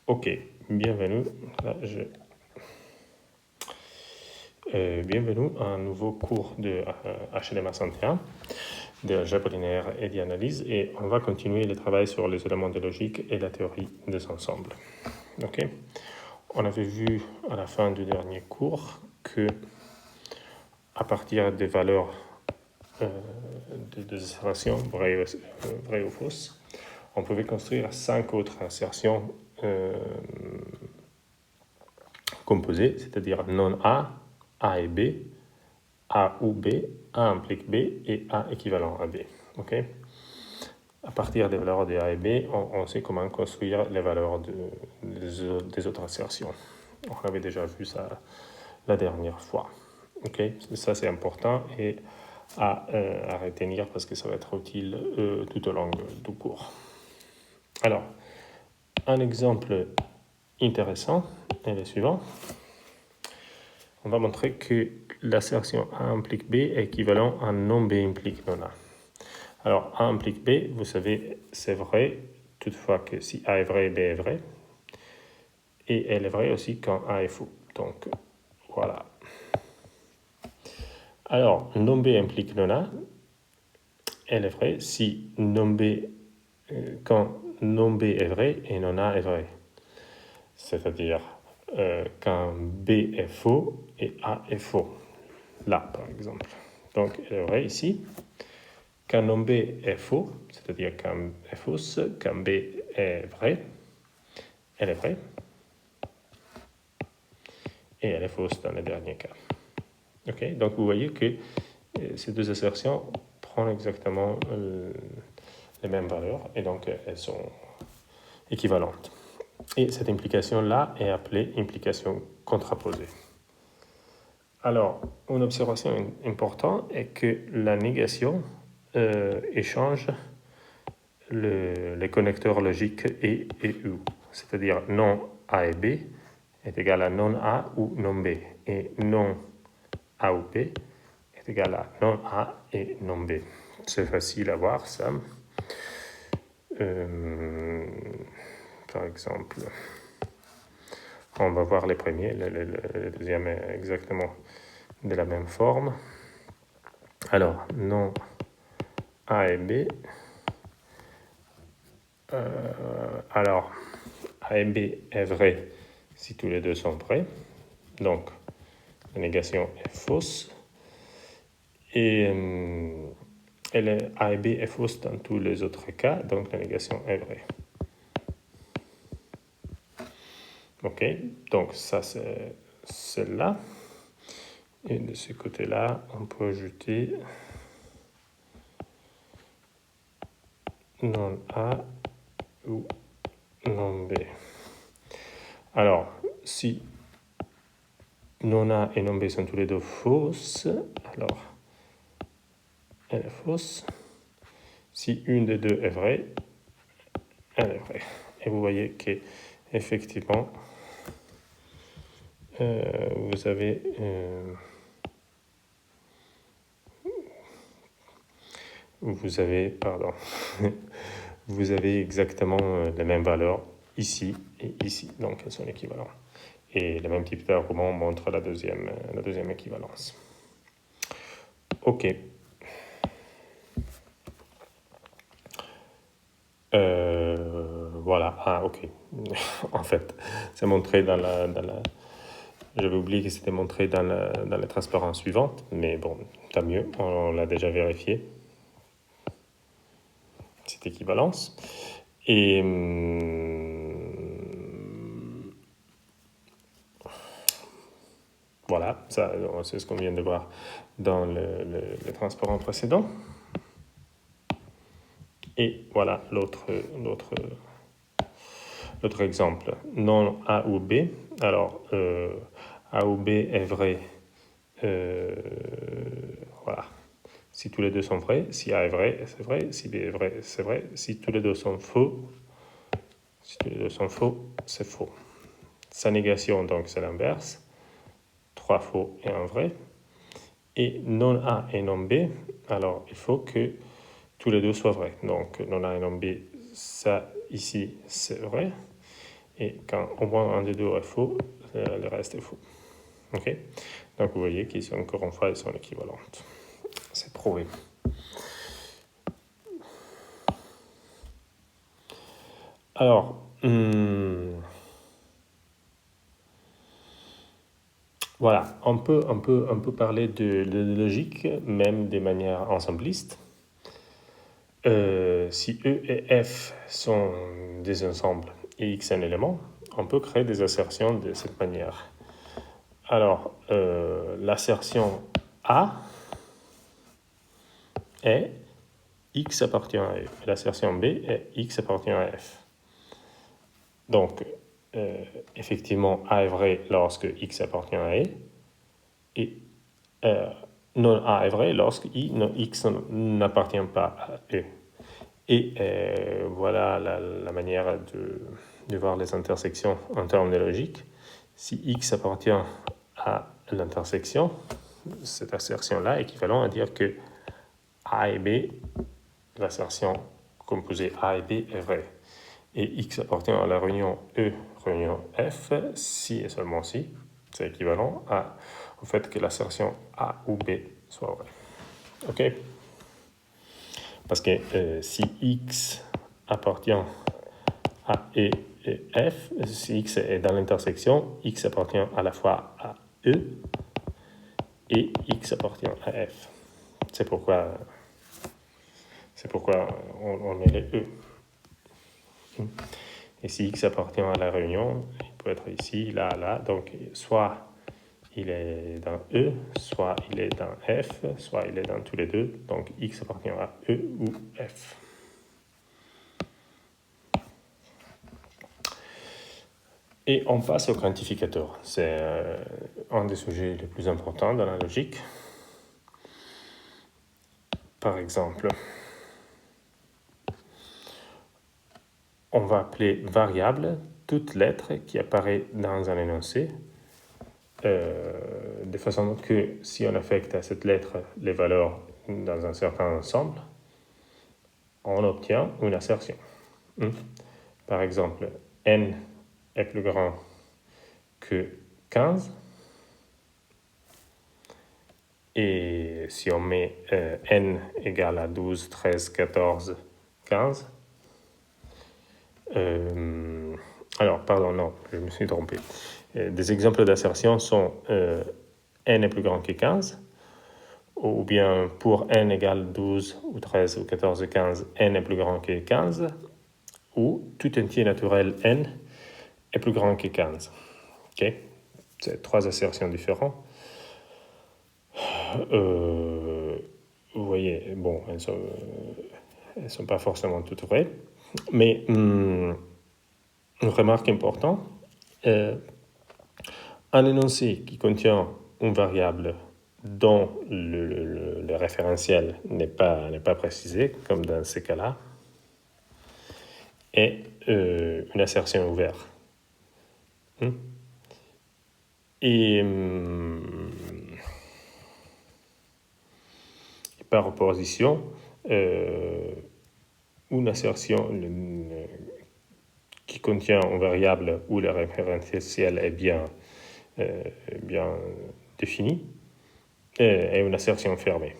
Ok, bienvenue. Bienvenue à un nouveau cours de HLMA 101 de algèbre linéaire et d'analyse, et on va continuer le travail sur les éléments de logique et la théorie des ensembles. Ok, on avait vu à la fin du dernier cours que à partir des valeurs des assertions vraies ou fausses, on pouvait construire 5 autres assertions composées, c'est-à-dire non A et B, A ou B, A implique B et A équivalent à B. Okay, à partir des valeurs de A et B, on sait comment construire les valeurs des autres assertions. On avait déjà vu ça la dernière fois. Okay, ça c'est important et à retenir parce que ça va être utile tout au long du cours. Alors, un exemple intéressant est le suivant. On va montrer que l'assertion A implique B est équivalent à non B implique non A. Alors, A implique B, vous savez, c'est vrai, toutefois que si A est vrai, B est vrai. Et elle est vraie aussi quand A est faux. Donc, voilà. Alors, non B implique non A. Elle est vraie si non B, quand non B est vrai et non A est vrai. C'est-à-dire quand B est faux et A est faux. Là, par exemple. Donc, elle est vraie ici. Quand non B est faux, c'est-à-dire quand B est fausse, quand B est vrai, elle est vraie. Et elle est fausse dans le dernier cas. Okay, donc, vous voyez que ces deux assertions prennent exactement les mêmes valeurs et donc elles sont équivalentes. Et cette implication-là est appelée implication contraposée. Alors, une observation importante est que la négation échange les connecteurs logiques E et U, c'est-à-dire non A et B est égal à non A ou non B, et non A ou B est égal à non A et non B. C'est facile à voir ça. Par exemple, on va voir les premiers, le deuxième est exactement de la même forme. Alors, non A et B. Alors, A et B est vrai si tous les deux sont vrais. Donc, la négation est fausse. Et A et B est fausse dans tous les autres cas, donc la négation est vraie. Ok, donc ça c'est celle-là. Et de ce côté-là, on peut ajouter non A ou non B. Alors, si non A et non B sont tous les deux fausses, alors elle est fausse. Si une des deux est vraie, elle est vraie. Et vous voyez que effectivement, vous avez vous avez exactement les mêmes valeurs ici et ici, donc elles sont équivalentes. Et le même type d'argument montre la deuxième équivalence. Ok. Voilà. Ah, ok. En fait, c'est montré dans la j'avais oublié que c'était montré dans la transparence suivante, mais bon, tant mieux, on l'a déjà vérifié. Cette équivalence. Et voilà, ça, c'est ce qu'on vient de voir dans le transparent précédent. Et voilà l'autre exemple. Non A ou B. Alors, A ou B est vrai. Voilà. Si tous les deux sont vrais, si A est vrai, c'est vrai. Si B est vrai, c'est vrai. Si tous les deux sont faux, c'est faux. Sa négation, donc, c'est l'inverse. 3 faux et un vrai. Et non A et non B, alors il faut que tous les deux soient vrais. Donc non A et non B, ça ici, c'est vrai. Et quand au moins un des deux est faux, le reste est faux. Ok? Donc vous voyez qu'ici, encore une fois, elles sont équivalentes. C'est prouvé. Alors, voilà, on peut parler de logique, même de manière ensembliste. Si E et F sont des ensembles et X un élément, on peut créer des assertions de cette manière. Alors, l'assertion A est X appartient à E. L'assertion B est X appartient à F. Donc, effectivement, A est vrai lorsque X appartient à E, et non A est vrai lorsque X n'appartient pas à E. Et voilà la manière de voir les intersections en termes de logique. Si X appartient à l'intersection, cette assertion-là est équivalent à dire que A et B, l'assertion composée A et B est vraie. Et X appartient à la réunion E, réunion F, si et seulement si, c'est équivalent au fait que l'assertion A ou B soit vraie. Ok? Parce que si X appartient à E et F, si X est dans l'intersection, X appartient à la fois à E et X appartient à F. C'est pourquoi on met les E. Et si X appartient à la réunion, il peut être ici, là, là. Donc, soit il est dans E, soit il est dans F, soit il est dans tous les deux. Donc, X appartient à E ou F. Et on passe au quantificateur. C'est un des sujets les plus importants dans la logique. Par exemple, on va appeler variable toute lettre qui apparaît dans un énoncé, de façon que si on affecte à cette lettre les valeurs dans un certain ensemble, on obtient une assertion. Par exemple, n est plus grand que 15, et si on met n égale à 12, 13, 14, 15, alors, pardon, non, je me suis trompé. Des exemples d'assertion sont n est plus grand que 15, ou bien pour n égale 12, ou 13, ou 14, ou 15, n est plus grand que 15, ou tout entier naturel n est plus grand que 15. Ok? C'est trois assertions différentes. Vous voyez, bon, elles sont pas forcément toutes vraies, mais une remarque importante, un énoncé qui contient une variable dont le référentiel n'est pas précisé, comme dans ces cas-là, est une assertion ouverte. Et par opposition, une assertion qui contient une variable où le référentiel est bien défini est une assertion fermée.